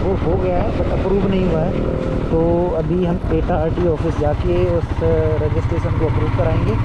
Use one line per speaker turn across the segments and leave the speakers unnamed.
वो हो गया है बट अप्रूव नहीं हुआ है। तो अभी हम एटा आरटीओ ऑफिस जाके उस रजिस्ट्रेशन को अप्रूव कराएंगे।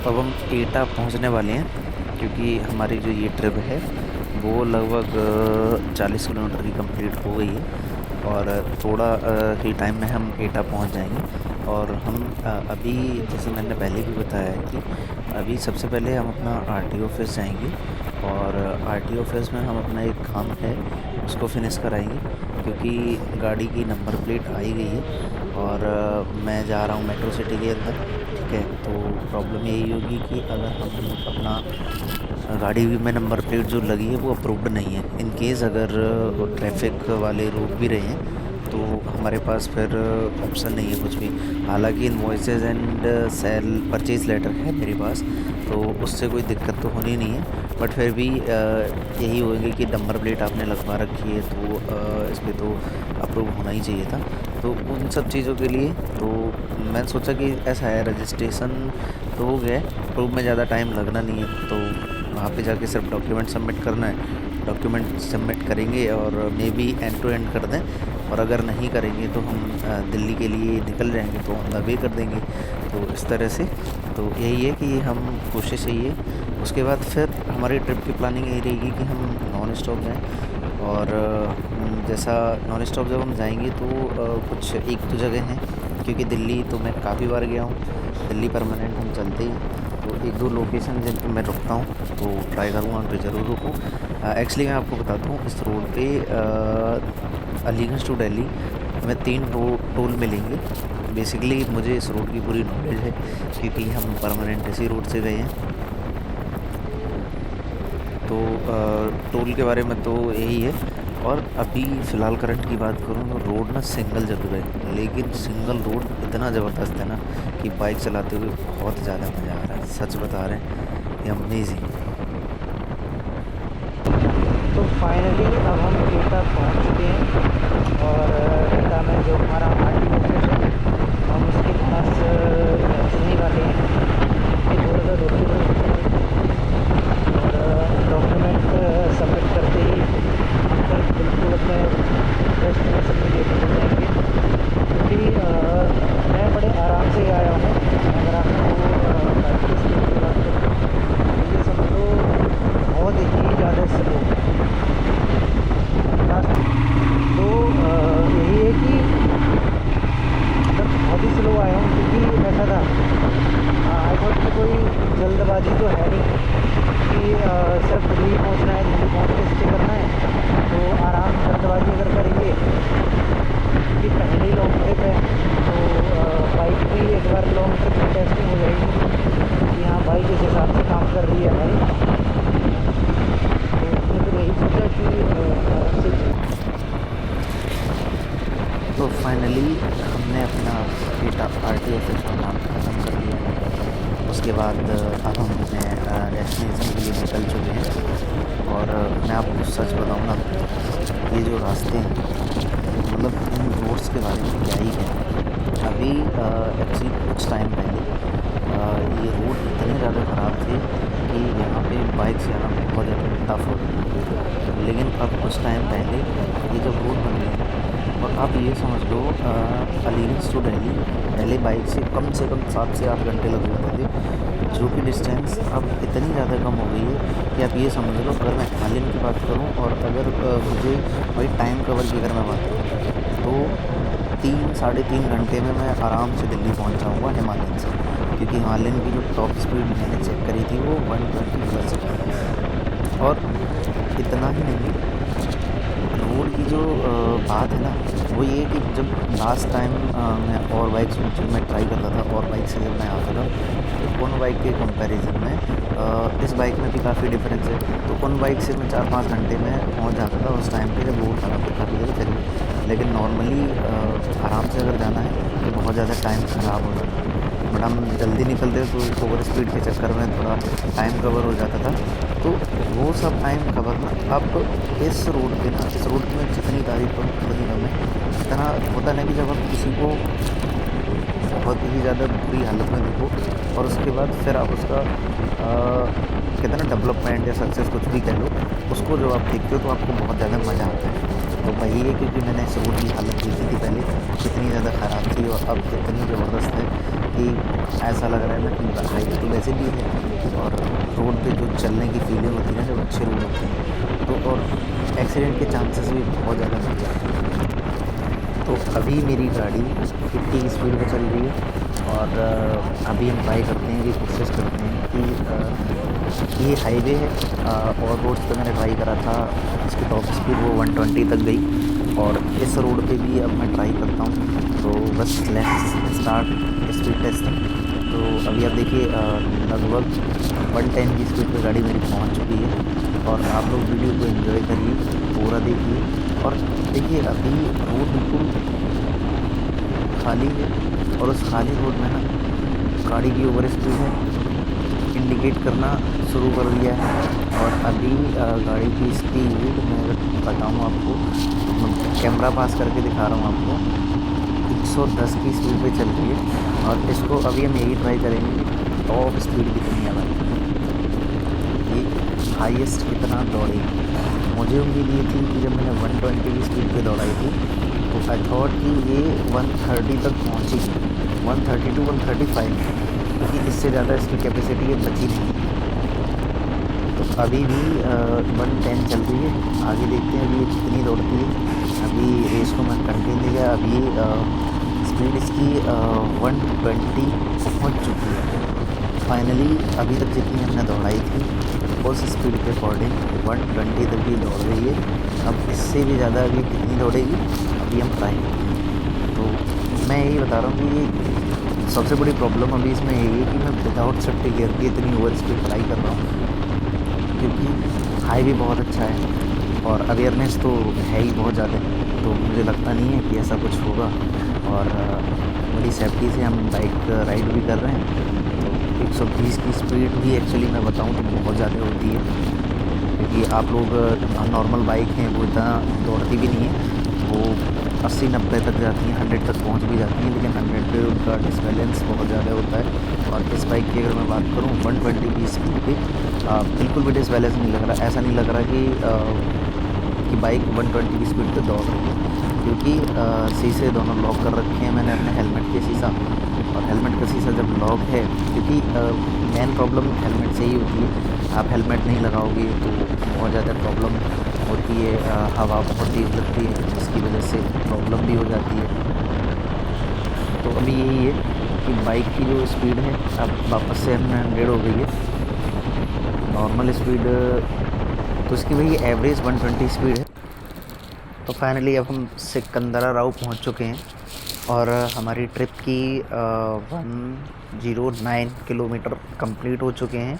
अब हम एटा पहुंचने वाले हैं, क्योंकि हमारी जो ये ट्रिप है वो लगभग 40 किलोमीटर की कंप्लीट हो गई है और थोड़ा ही टाइम में हम एटा पहुंच जाएंगे। और हम अभी, जैसे मैंने पहले भी बताया है कि अभी सबसे पहले हम अपना आरटीओ ऑफिस जाएंगे और आरटीओ ऑफिस में हम अपना एक काम है उसको फिनिश कराएंगे, क्योंकि गाड़ी की नंबर प्लेट आई गई है और मैं जा रहा हूँ मेट्रो सिटी के अंदर। ठीक है, तो प्रॉब्लम यही होगी कि अगर हम अपना गाड़ी में नंबर प्लेट जो लगी है वो अप्रूव्ड नहीं है, इन केस अगर ट्रैफिक वाले रोक भी रहे हैं तो हमारे पास फिर ऑप्शन नहीं है कुछ भी। हालांकि invoices and sale purchase letter है मेरे पास, तो उससे कोई दिक्कत तो होनी नहीं है, बट फिर भी यही होगी कि नंबर प्लेट आपने लगवा रखी है तो इस पर तो अप्रूव होना ही चाहिए था। तो उन सब चीज़ों के लिए तो मैंने सोचा कि ऐसा है, रजिस्ट्रेशन तो हो गया है, अप्रूव में ज़्यादा टाइम लगना नहीं है, तो वहाँ पे जाके सिर्फ डॉक्यूमेंट सबमिट करना है। डॉक्यूमेंट सबमिट करेंगे और maybe end to end कर दें, और अगर नहीं करेंगे तो हम दिल्ली के लिए निकल जाएंगे तो ऑन द वे कर देंगे। तो इस तरह से तो यही है कि हम कोशिश यही है। उसके बाद फिर हमारी ट्रिप की प्लानिंग यही रहेगी कि हम नॉन स्टॉप जाएँ, और जैसा नॉन स्टॉप जब हम जाएंगे तो कुछ एक दो जगह हैं, क्योंकि दिल्ली तो मैं काफ़ी बार गया हूँ, दिल्ली परमानेंट हम चलते ही हैं, तो एक दो लोकेशन जिन पर मैं रुकता हूँ तो ट्राई करूँगा उन पर ज़रूर रुकूँ। एक्चुअली मैं आपको बताता हूँ, इस रोड पे अलीगंज टू दिल्ली में 3 टोल मिलेंगे। बेसिकली मुझे इस रोड की पूरी नॉलेज है, क्योंकि हम परमानेंट इसी रोड से गए हैं। तो टोल के बारे में तो यही है। और अभी फ़िलहाल करंट की बात करूँ तो रोड ना सिंगल जरूर है, लेकिन सिंगल रोड इतना ज़बरदस्त है ना कि बाइक चलाते हुए बहुत ज़्यादा मज़ा आ रहा है, सच बता रहे हैं, ये अमेजिंग।
तो फाइनली अब हम एटा पहुंच चुके हैं और एटा में जो हमारा आरटीओ ऑफिस है हम उसके पास पहुंचने वाले हैं। ये थोड़ा सा रोड और डॉक्यूमेंट सबमिट करते ही हम फिर बिल्कुल अपने डेस्टिनेशन में लेकर हो जाएंगे, क्योंकि मैं बड़े आराम से आया हूँ। अगर आपको बाइक की स्पीड की बात करूँ तो ये समझ लो बहुत ही ज़्यादा स्लो। तो यही है कि मतलब बहुत ही स्लो आया हूँ, क्योंकि ऐसा था आई थॉट कि कोई जल्द जल्दबाजी तो है नहीं कि सिर्फ दिल्ली पहुंचना है, दिल्ली पहुंच के स्टे करना है, तो आराम से जल्दबाजी अगर करेंगे कि पहली लॉन्ग ट्रिप है तो बाइक भी एक बार लॉन्ग ट्रिप की टेस्टिंग हो जाएगी कि हाँ बाइक इस हिसाब से काम कर रही है हमारी। तो उसने फिर यही सोचा कि
तो फाइनली हमने अपना एटा RTO से चलाना ख़त्म कर दिया है। उसके बाद अब हम अपने डेस्टिनेशन के लिए निकल चुके हैं। और मैं आपको सच बताऊँ ना, ये जो रास्ते हैं, मतलब इन रोड्स के बारे में क्या ही है। अभी एक्चुअली कुछ टाइम पहले ये रोड इतने ज़्यादा ख़राब थे कि यहाँ पे बाइक से आना बहुत ज़्यादा टफ हो रहा था। लेकिन अब कुछ टाइम पहले ये जब रोड बन गई है, और आप ये समझ लो अलीगंज टू दिल्ली पहले बाइक से कम 7 से 8 घंटे लग जाते थे, जो कि डिस्टेंस अब इतनी ज़्यादा कम हो गई है कि आप ये समझ लो, अगर मैं हिमालयन की बात करूं और अगर मुझे वही टाइम कवर की अगर मैं बात करूँ तो 3-3.5 घंटे में मैं आराम से दिल्ली पहुंच जाऊँगा हिमालयन से, क्योंकि हिमालयन की जो टॉप स्पीड मैंने चेक करी थी वो 120 प्लस। और इतना ही नहीं, रोड की जो बात है ना, वो ये कि जब लास्ट टाइम मैं और बाइक मैं ट्राई करता था और बाइक से जब मैं आता था, तो उन बाइक के कंपैरिजन में इस बाइक में भी काफ़ी डिफरेंस है। तो उन बाइक से मैं 4-5 घंटे में पहुंच जाता था उस टाइम पे जब रोड खराब था फिर भी। लेकिन नॉर्मली आराम से अगर जाना है तो बहुत ज़्यादा टाइम ख़राब हो जाता है। बट हम जल्दी निकलते तो ओवर स्पीड के चक्कर में थोड़ा टाइम कवर हो जाता था। तो वो सब टाइम कवर ना अब इस रोड पे ना, इस रोड की मैं जितनी तारीफ करूँ उतनी कम है। इतना होता ना कि जब आप किसी को बहुत ही ज़्यादा बुरी हालत में देखो और उसके बाद फिर आप उसका कहते हैं ना डेवलपमेंट या सक्सेस कुछ भी कह लो, उसको जब आप देखते हो तो आपको बहुत ज़्यादा मज़ा आता है। तो वही है, क्योंकि मैंने इस रोड की हालत देखी थी पहले कितनी ज़्यादा ख़राब थी और अब कितनी ज़बरदस्त है कि ऐसा लग रहा है ना कि हाईवे तो वैसे भी है और रोड पे जो चलने की फीलिंग होती है ना जब अच्छे रोड होते हैं तो, और एक्सीडेंट के चांसेस भी बहुत ज़्यादा बढ़ जाते हैं। तो अभी मेरी गाड़ी 50 की स्पीड में चल रही है और अभी हम ट्राई करते हैं कि कोशिश करते हैं कि ये हाईवे है और रोड्स पे मैंने ट्राई करा था, इसकी टॉप स्पीड वो 120 तक गई और इस रोड पे भी अब मैं ट्राई करता हूँ। तो बस लेट्स स्टार्ट स्पीड टेस्टिंग। तो अभी आप देखिए लगभग 110 की स्पीड पे गाड़ी मेरी पहुँच चुकी है और आप लोग वीडियो को एंजॉय करिए, पूरा देखिए। और देखिए अभी रोड बिल्कुल खाली है और उस खाली रोड में ना गाड़ी की ओवर स्पीड है इंडिकेट करना शुरू कर दिया है। और अभी गाड़ी की स्पीड मैं अगर बताऊँ आपको, कैमरा पास करके दिखा रहा हूँ आपको, 110 की स्पीड पे चल रही है। और इसको अभी हम यही ट्राई करेंगे कि टॉप स्पीड कितनी है भाई, ये हाईएस्ट कितना दौड़ेगी। मुझे उम्मीद ये थी कि जब मैंने 120 की स्पीड पे दौड़ाई थी तो आई थॉट कि ये 130 तक पहुँचेगी, 130 to 135, क्योंकि इससे ज़्यादा इसकी कैपेसिटी बची नहीं। तो अभी भी 110 चल रही है, आगे देखते हैं अभी ये कितनी दौड़ती है। अभी रेस को मैं कंटिन्यू किया, अभी स्पीड इसकी 120 पहुँच चुकी है फाइनली। अभी तक जितनी हमने दौड़ाई थी उस स्पीड के अकॉर्डिंग 120 तक भी दौड़ रही है। अब इससे भी ज़्यादा अभी कितनी दौड़ेगी अभी हम ट्राई करेंगे। तो मैं यही बता रहा हूँ कि ये सबसे बड़ी प्रॉब्लम अभी इसमें यही है कि मैं विदाउट सेफ्टी गियर की इतनी ओवर स्पीड ट्राई कर रहा हूँ, क्योंकि हाईवे बहुत अच्छा है और अवेयरनेस तो है ही बहुत ज़्यादा। तो मुझे लगता नहीं है कि ऐसा कुछ होगा और बड़ी सेफ्टी से हम बाइक राइड भी कर रहे हैं। तो 120 की स्पीड भी एक्चुअली मैं बताऊं तो बहुत ज़्यादा होती है, क्योंकि आप लोग नॉर्मल बाइक हैं वो इतना दौड़ती भी नहीं है, वो 80-90 तक जाती हैं, 100 तक पहुंच भी जाती हैं, लेकिन 100 पे उनका डिसबैलेंस बहुत ज़्यादा होता है। और इस बाइक की अगर मैं बात करूं 120 की स्पीड पे बिल्कुल भी डिसबैलेंस नहीं लग रहा, ऐसा नहीं लग रहा कि बाइक 120 की स्पीड पे दौड़ रही है, क्योंकि शीशे दोनों लॉक कर रखे हैं मैंने अपने हेलमेट के शीशा। और हेलमेट का शीशा जब लॉक है, क्योंकि मेन प्रॉब्लम हेलमेट से ही होती है, आप हेलमेट नहीं लगाओगे तो बहुत ज़्यादा प्रॉब्लम होती है, हवा बहुत तेज़ लगती है जिसकी वजह से प्रॉब्लम भी हो जाती है। तो अभी यही है कि बाइक की जो स्पीड है अब वापस से 100 हो गई है नॉर्मल स्पीड तो इसकी भाई एवरेज 120 स्पीड है। तो फाइनली अब हम सिकंदरा राव पहुंच चुके हैं और हमारी ट्रिप की 109 किलोमीटर कंप्लीट हो चुके हैं।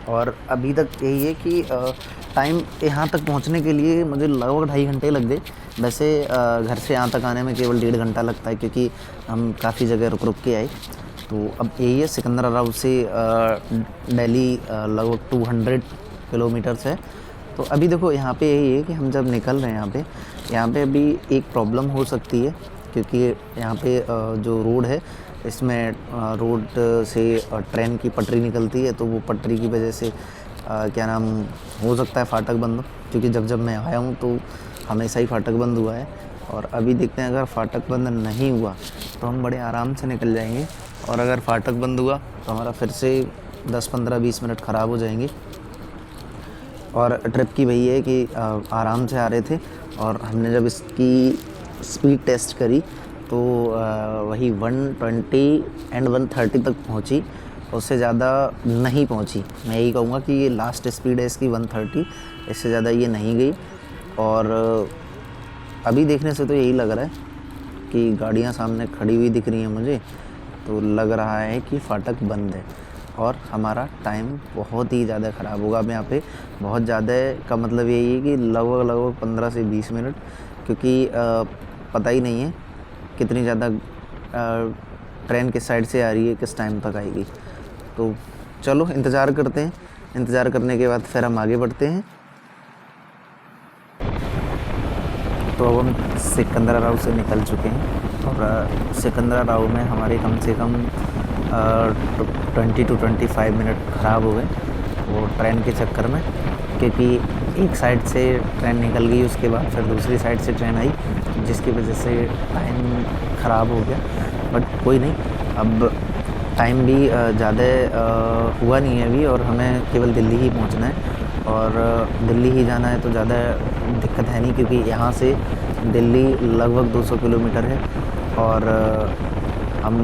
और अभी तक यही है कि टाइम यहाँ तक पहुँचने के लिए मुझे लगभग 2.5 घंटे लग गए। वैसे घर से यहाँ तक आने में केवल 1.5 घंटा लगता है, क्योंकि हम काफ़ी जगह रुक रुक के आए। तो अब यही है, सिकंदरा राव से दिल्ली लगभग 200 किलोमीटर्स है। तो अभी देखो यहाँ पे यही है कि हम जब निकल रहे हैं यहाँ पे अभी एक प्रॉब्लम हो सकती है, क्योंकि यहाँ पे जो रोड है इसमें रोड से ट्रेन की पटरी निकलती है। तो वो पटरी की वजह से क्या नाम हो सकता है फाटक बंद हो, क्योंकि जब मैं आया हूँ तो हमेशा ही फाटक बंद हुआ है। और अभी देखते हैं, अगर फाटक बंद नहीं हुआ तो हम बड़े आराम से निकल जाएंगे, और अगर फाटक बंद हुआ तो हमारा फिर से 10-15-20 मिनट ख़राब हो जाएंगे। और ट्रिप की वही है कि आराम से आ रहे थे, और हमने जब इसकी स्पीड टेस्ट करी तो वही 120 एंड 130 तक पहुंची, उससे ज़्यादा नहीं पहुंची। मैं यही कहूँगा कि ये लास्ट स्पीड है इसकी 130, इससे ज़्यादा ये नहीं गई। और अभी देखने से तो यही लग रहा है कि गाड़ियाँ सामने खड़ी हुई दिख रही हैं मुझे, तो लग रहा है कि फाटक बंद है और हमारा टाइम बहुत ही ज़्यादा ख़राब होगा। अब यहाँ पे बहुत ज़्यादा का मतलब यही है कि लगभग 15 से 20 मिनट, क्योंकि पता ही नहीं है कितनी ज़्यादा ट्रेन किस साइड से आ रही है, किस टाइम तक आएगी। तो चलो इंतज़ार करते हैं, इंतज़ार करने के बाद फिर हम आगे बढ़ते हैं। तो अब हम सिकंदरा राव से निकल चुके हैं, और सिकंदरा राव में हमारे कम से कम 20 to 25 मिनट ख़राब हो गए वो ट्रेन के चक्कर में, क्योंकि एक साइड से ट्रेन निकल गई, उसके बाद फिर दूसरी साइड से ट्रेन आई, जिसकी वजह से टाइम ख़राब हो गया। बट कोई नहीं, अब टाइम भी ज़्यादा हुआ नहीं है अभी, और हमें केवल दिल्ली ही पहुंचना है, और दिल्ली ही जाना है तो ज़्यादा दिक्कत है नहीं, क्योंकि यहाँ से दिल्ली लगभग 200 किलोमीटर है। और हम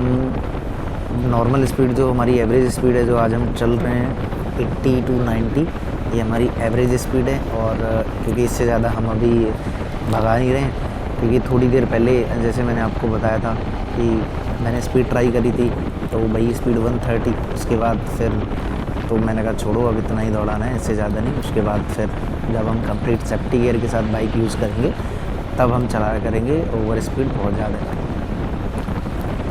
नॉर्मल स्पीड, जो हमारी एवरेज स्पीड है, जो आज हम चल रहे हैं 80 to 90, ये हमारी एवरेज स्पीड है। और क्योंकि इससे ज़्यादा हम अभी भगा नहीं रहे हैं, क्योंकि थोड़ी देर पहले जैसे मैंने आपको बताया था कि मैंने स्पीड ट्राई करी थी, तो वही स्पीड 130, उसके बाद फिर तो मैंने कहा छोड़ो अब इतना ही दौड़ाना है, इससे ज़्यादा नहीं। उसके बाद फिर जब हम कंप्लीट सेफ्टी गियर के साथ बाइक यूज़ करेंगे तब हम चलाया करेंगे, ओवर स्पीड बहुत ज़्यादा है।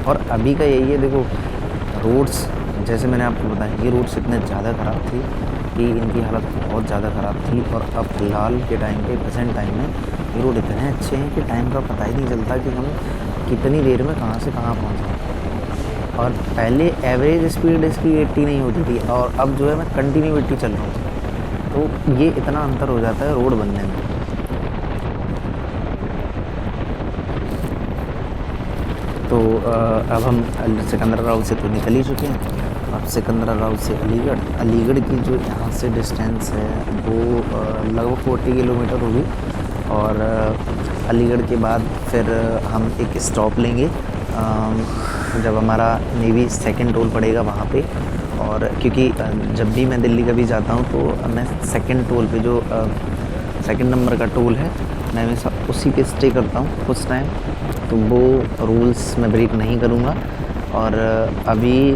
और अभी का यही है, देखो रोड्स जैसे मैंने आपको बताया, ये रोड्स इतने ज़्यादा ख़राब थी कि इनकी हालत बहुत ज़्यादा ख़राब थी। और अब फ़िलहाल के टाइम पे, प्रेजेंट टाइम में ये रोड इतने अच्छे हैं कि टाइम का पता ही नहीं चलता कि हम कितनी देर में कहाँ से कहाँ पहुँचे। और पहले एवरेज स्पीड इसकी 80 नहीं होती थी, और अब जो है मैं कंटिन्यू 80 चल रहा हूँ, तो ये इतना अंतर हो जाता है रोड बनने में। तो अब हम सिकंदरा राव से तो निकल ही चुके हैं। अब सिकंदरा राव से अलीगढ़ की जो यहाँ से डिस्टेंस है वो लगभग 40 किलोमीटर होगी। और अलीगढ़ के बाद फिर हम एक स्टॉप लेंगे जब हमारा नेवी सेकंड टोल पड़ेगा वहाँ पे। और क्योंकि जब भी मैं दिल्ली कभी जाता हूँ तो मैं सेकंड टोल पे, जो सेकंड नंबर का टोल है, मैं हमेशा उसी पे स्टे करता हूँ कुछ टाइम, तो वो रूल्स मैं ब्रेक नहीं करूँगा। और अभी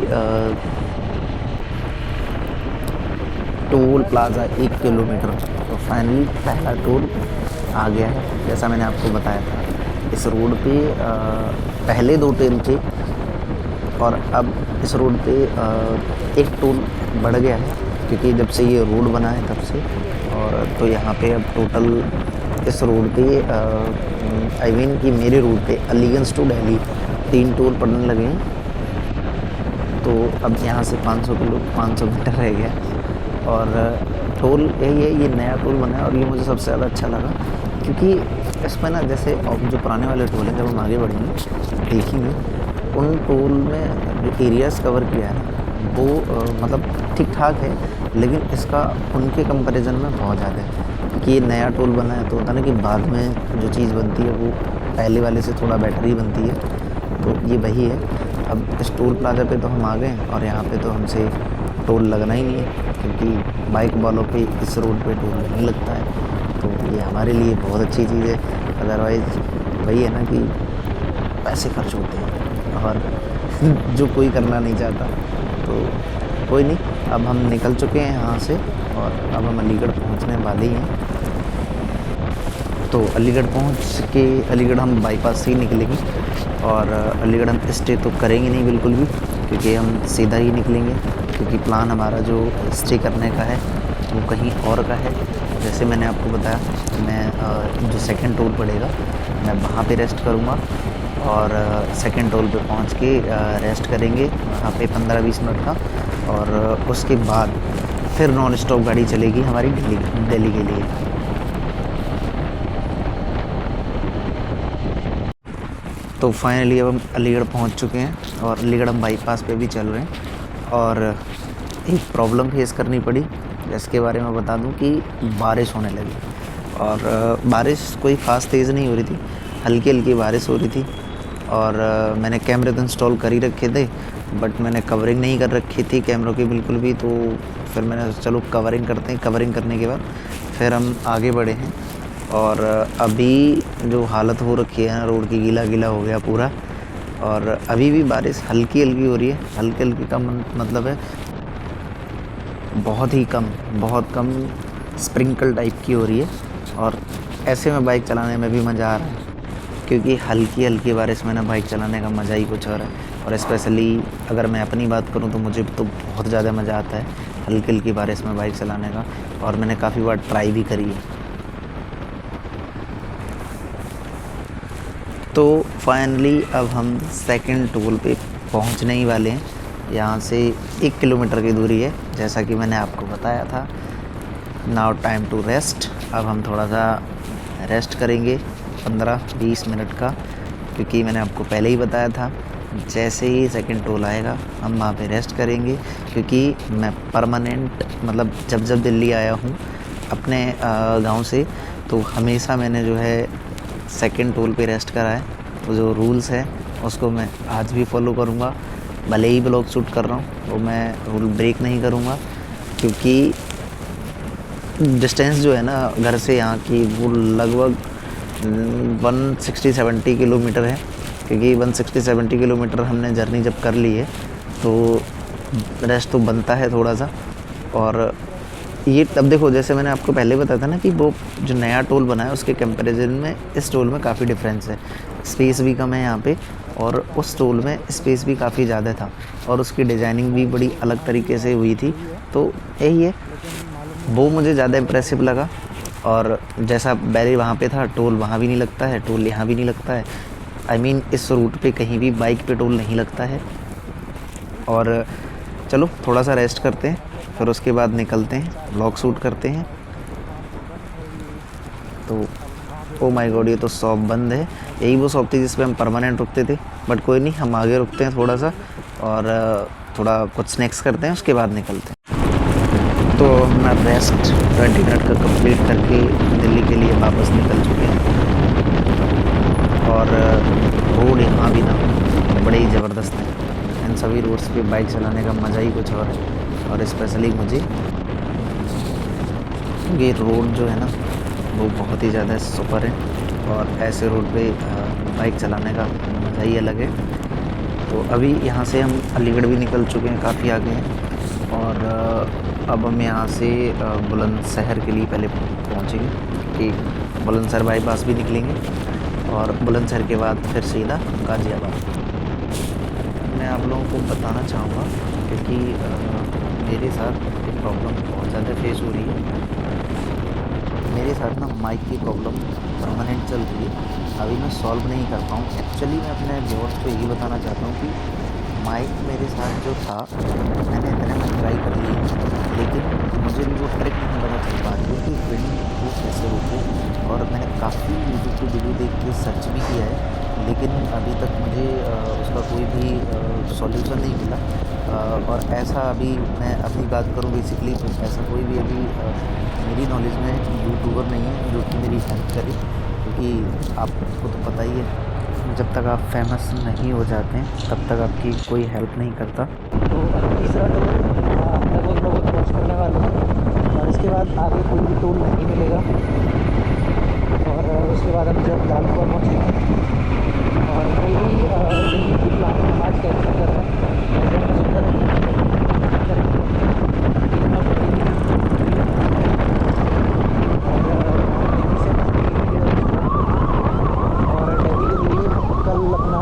टोल प्लाज़ा 1 किलोमीटर, तो फाइनली पहला टोल आ गया है। जैसा मैंने आपको बताया था, इस रोड पे पहले 2 टोल थे, और अब इस रोड पे एक टोल बढ़ गया है, क्योंकि जब से ये रोड बना है तब से। और तो यहाँ पे अब टोटल इस रोड पे आई मीन कि मेरे रोड पे अलीगंज टू दिल्ली 3 टोल पड़ने लगे हैं। तो अब यहाँ से 500 मीटर रह गया। और टोल यही है, ये नया टोल बना है, और ये मुझे सबसे ज़्यादा अच्छा लगा, क्योंकि इसमें ना, जैसे जो पुराने वाले टोल हैं, जब हम आगे बढ़ेंगे देखेंगे, उन टोल में जो एरियाज़ कवर किया है वो मतलब ठीक ठाक है, लेकिन इसका उनके कंपैरिजन में बहुत ज़्यादा है। कि ये नया टोल बना है तो होता ना कि बाद में जो चीज़ बनती है वो पहले वाले से थोड़ा बेटर ही बनती है। तो ये वही है। अब इस टोल प्लाजा पे तो हम आ गए, और यहाँ पे तो हमसे टोल लगना ही नहीं है, क्योंकि बाइक वालों पे इस रोड पे टोल नहीं लगता है। तो ये हमारे लिए बहुत अच्छी चीज़ है। अदरवाइज़ वही है ना कि पैसे खर्च होते हैं और जो कोई करना नहीं चाहता। तो कोई नहीं, अब हम निकल चुके हैं यहाँ से और अब हम अलीगढ़ पहुँचने वाले ही हैं। तो अलीगढ़ पहुँच के अलीगढ़ हम बाईपास से ही निकलेंगे और अलीगढ़ हम स्टे तो करेंगे नहीं बिल्कुल भी, क्योंकि हम सीधा ही निकलेंगे, क्योंकि प्लान हमारा जो स्टे करने का है वो कहीं और का है। जैसे मैंने आपको बताया कि मैं जो सेकंड टोल पड़ेगा मैं वहाँ पे रेस्ट करूँगा और सेकंड टोल पे पहुँच के रेस्ट करेंगे वहाँ पे 15-20 मिनट का, और उसके बाद फिर नॉन स्टॉप गाड़ी चलेगी हमारी दिल्ली के लिए। तो फाइनली अब हम अलीगढ़ पहुंच चुके हैं और अलीगढ़ हम बाईपास पे भी चल रहे हैं और एक प्रॉब्लम फेस करनी पड़ी, जिसके बारे में बता दूं कि बारिश होने लगी। और बारिश कोई ख़ास तेज़ नहीं हो रही थी, हल्की हल्की बारिश हो रही थी। और मैंने कैमरे तो इंस्टॉल कर ही रखे थे, बट मैंने कवरिंग नहीं कर रखी थी कैमरों की बिल्कुल भी। तो फिर मैंने चलो कवरिंग करते हैं। कवरिंग करने के बाद फिर हम आगे बढ़े हैं और अभी जो हालत हो रखी है ना रोड की, गीला गीला हो गया पूरा। और अभी भी बारिश हल्की हल्की हो रही है। हल्की हल्की का मतलब है बहुत ही कम, बहुत कम स्प्रिंकल टाइप की हो रही है। और ऐसे में बाइक चलाने में भी मज़ा आ रहा है, क्योंकि हल्की हल्की बारिश में ना बाइक चलाने का मज़ा ही कुछ और है। और स्पेशली अगर मैं अपनी बात करूं तो मुझे तो बहुत ज़्यादा मज़ा आता है हल्की हल्की बारिश में बाइक चलाने का, और मैंने काफ़ी बार ट्राई भी करी है। तो फाइनली अब हम सेकंड टोल पे पहुंचने ही वाले हैं। यहाँ से 1 किलोमीटर की दूरी है, जैसा कि मैंने आपको बताया था। Now time to rest. अब हम थोड़ा सा रेस्ट करेंगे 15-20 मिनट का, क्योंकि मैंने आपको पहले ही बताया था जैसे ही सेकंड टोल आएगा हम वहाँ पे रेस्ट करेंगे। क्योंकि मैं परमानेंट मतलब जब जब दिल्ली आया हूँ अपने गांव से, तो हमेशा मैंने जो है सेकंड टोल पे रेस्ट करा है। तो जो रूल्स है उसको मैं आज भी फॉलो करूँगा। भले ही ब्लॉग शूट कर रहा हूँ तो मैं रूल ब्रेक नहीं करूँगा, क्योंकि डिस्टेंस जो है ना घर से यहाँ की वो लगभग 160-170 किलोमीटर है। क्योंकि 160-170 किलोमीटर हमने जर्नी जब कर ली है तो रेस्ट तो बनता है थोड़ा सा। और ये तब देखो, जैसे मैंने आपको पहले बताया था ना कि वो जो नया टोल बना है उसके कंपैरिजन में इस टोल में काफ़ी डिफरेंस है। स्पेस भी कम है यहाँ पे, और उस टोल में स्पेस भी काफ़ी ज़्यादा था, और उसकी डिज़ाइनिंग भी बड़ी अलग तरीके से हुई थी। तो यही है, वो मुझे ज़्यादा इम्प्रेसिव लगा। और जैसा पहले वहाँ पे था, टोल वहाँ भी नहीं लगता है, टोल यहाँ भी नहीं लगता है। I mean, इस रूट पे कहीं भी बाइक पे टोल नहीं लगता है। और चलो थोड़ा सा रेस्ट करते हैं, फिर उसके बाद निकलते हैं, व्लॉग शूट करते हैं। तो ओ माय गॉड, ये तो शॉप बंद है। यही वो शॉप थी जिस पे हम परमानेंट रुकते थे, बट कोई नहीं, हम आगे रुकते हैं थोड़ा सा और थोड़ा कुछ स्नैक्स करते हैं, उसके बाद निकलते हैं। तो अपना रेस्ट 20 मिनट का कंप्लीट करके दिल्ली के लिए वापस निकल चुके हैं। और रोड यहाँ भी ना बड़े ही ज़बरदस्त हैं। इन सभी रोड्स पे बाइक चलाने का मज़ा ही कुछ और है। और स्पेशली मुझे ये रोड जो है ना वो बहुत ही ज़्यादा सुपर है, और ऐसे रोड पे बाइक चलाने का मज़ा ही अलग है। तो अभी यहाँ से हम अलीगढ़ भी निकल चुके हैं, काफ़ी आगे हैं। और अब हम यहाँ से बुलंदशहर के लिए पहले पहुँचेंगे, कि बुलंदशहर बाईपास भी निकलेंगे और बुलंदशहर के बाद फिर सीधा गाज़ियाबाद। मैं आप लोगों को बताना चाहूँगा क्योंकि मेरे साथ एक प्रॉब्लम बहुत ज़्यादा फेस हो रही है। मेरे साथ ना माइक की प्रॉब्लम परमानेंट चल रही है, अभी मैं सॉल्व नहीं कर पाऊँ। एक्चुअली मैं अपने व्यूअर्स को यही बताना चाहता हूँ कि माइक मेरे साथ जो था मैंने इतने में ट्राई कर ली, लेकिन मुझे भी वो ट्रिक नहीं पता चल पा रही है कि विंड प्रूफ कैसे होते हैं। और मैंने काफ़ी यूट्यूब की वीडियो देख के सर्च भी किया है, लेकिन अभी तक मुझे उसका कोई भी सॉल्यूशन नहीं मिला। और ऐसा अभी मैं अपनी बात करूँ बेसिकली, तो ऐसा कोई भी अभी मेरी नॉलेज में यूट्यूबर नहीं है जो कि मेरी हेल्प करे, क्योंकि आपको तो पता ही है जब तक आप फेमस नहीं हो जाते हैं तब तक आपकी कोई हेल्प नहीं करता।
तो तीसरा टोल लगभग क्रॉस करने वाले हैं और इसके बाद आगे कोई भी टोल नहीं मिलेगा। और उसके बाद हम जब लालकुआ पहुँचेंगे और मेरी दिल्ली की प्लानिंग हम आज कैंसिल कर रहे हैं। ऐसे हमने सोचा था कि करेंगे और दिल्ली से दिल्ली के लिए कल अपना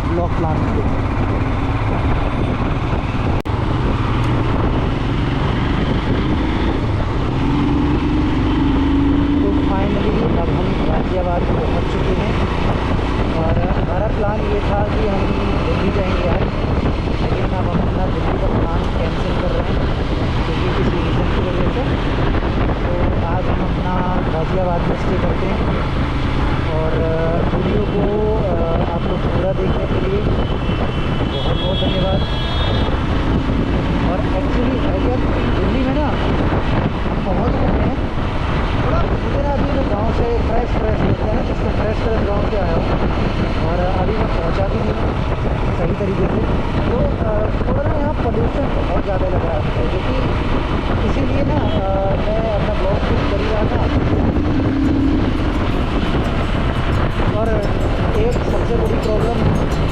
ब्लॉग प्लान करेंगे। तो फाइनली अब हम गाज़ियाबाद पहुँच चुके हैं और हमारा प्लान ये था कि हम दिल्ली जाएंगे आज, लेकिन अब हम अपना दिल्ली का प्लान कैंसिल कर रहे हैं क्योंकि किसी रीज़न की वजह से। तो आज हम अपना गाज़ियाबाद में स्टे करते हैं और वीडियो को आप लोग पूरा देखने के लिए बहुत बहुत धन्यवाद। और एक्चुअली अगर दिल्ली में ना हम पहुँच गए हैं, थोड़ा मुझे ना अभी मैं गाँव से फ्रेश लेते हैं, जिसको फ्रेश गाँव से आया हूँ और अभी मैं पहुँचा भी नहीं हूँ सही तरीके से। तो थोड़ा ना यहाँ पोल्यूशन बहुत ज़्यादा लग रहा है, जो कि इसीलिए ना मैं अपना ब्लॉग शूट कर ही रहा था। और एक सबसे बड़ी प्रॉब्लम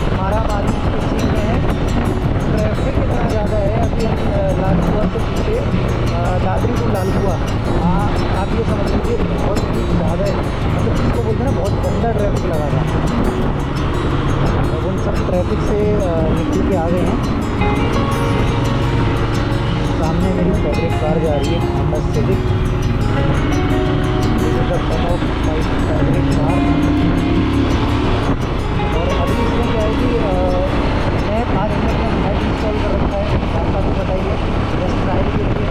हमारा बारी इस चीज़ में है, ट्रैफिक इतना ज़्यादा है। अभी हम लालकुआ से पीछे दादरी टू लालकुआ, हाँ आप ये समझ लीजिए बहुत ज़्यादा है, मतलब जिसको बोलते हैं ना बहुत गंदा ट्रैफिक लगा था। अब उन सब ट्रैफिक से निकल के आ गए हैं। सामने मेरी फेवरेट कार जा रही है Honda civic, one of my favourite car. और अभी इसमें क्या है कि मैं 5 मिनट में नेट इंस्टॉल कर रखा है, आपका भी बताइए जस्ट ट्रायल के लिए।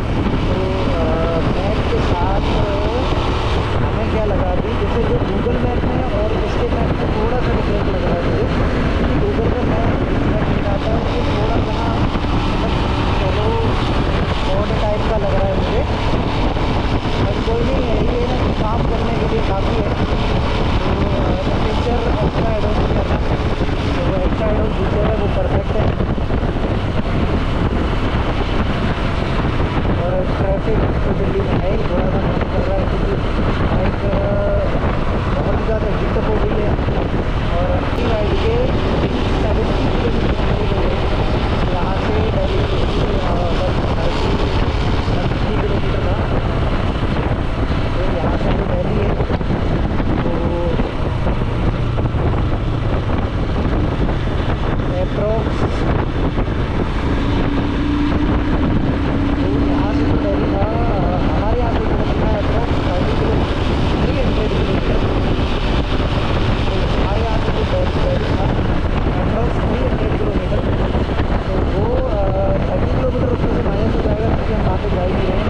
तो नेट के साथ हमें क्या लगा अभी, जैसे जो गूगल मैप में और इसके मैप में थोड़ा सा डिफरेंस लग रहा है मुझे, क्योंकि गूगल में मैं दिखाता हूँ कि थोड़ा सा ना मतलब चलो ऑड टाइप का लग रहा है मुझे, बट कोई नहीं है, ये ना काम करने के लिए काफ़ी है। तो फीचर एक्स्ट्रा एड ऑन किया था, तो वो एक्स्ट्रा एड ऑन फीचर है वो परफेक्ट है। और ट्रैफिक तो दिल्ली में है ही, थोड़ा सा मन कर रहा है क्योंकि बाइक बहुत ही ज़्यादा हीटअप हो गई है। और अपनी राइड के 70 किलोमीटर यहाँ से दिल्ली बस 30 किलोमीटर था। तो यहाँ से जो दिल्ली है तो अप्रॉक्स, तो यहाँ से जो दिल्ली था हमारे यहाँ से जो था अप्रॉक्स 30 किलोमीटर, 300 किलोमीटर। तो हमारे यहाँ से जो दिल्ली था अप्रॉक्स 300 किलोमीटर, तो वो 30 किलोमीटर उसमें से माइनस हो जाएगा क्योंकि हम वहाँ पे जा ही रहे हैं।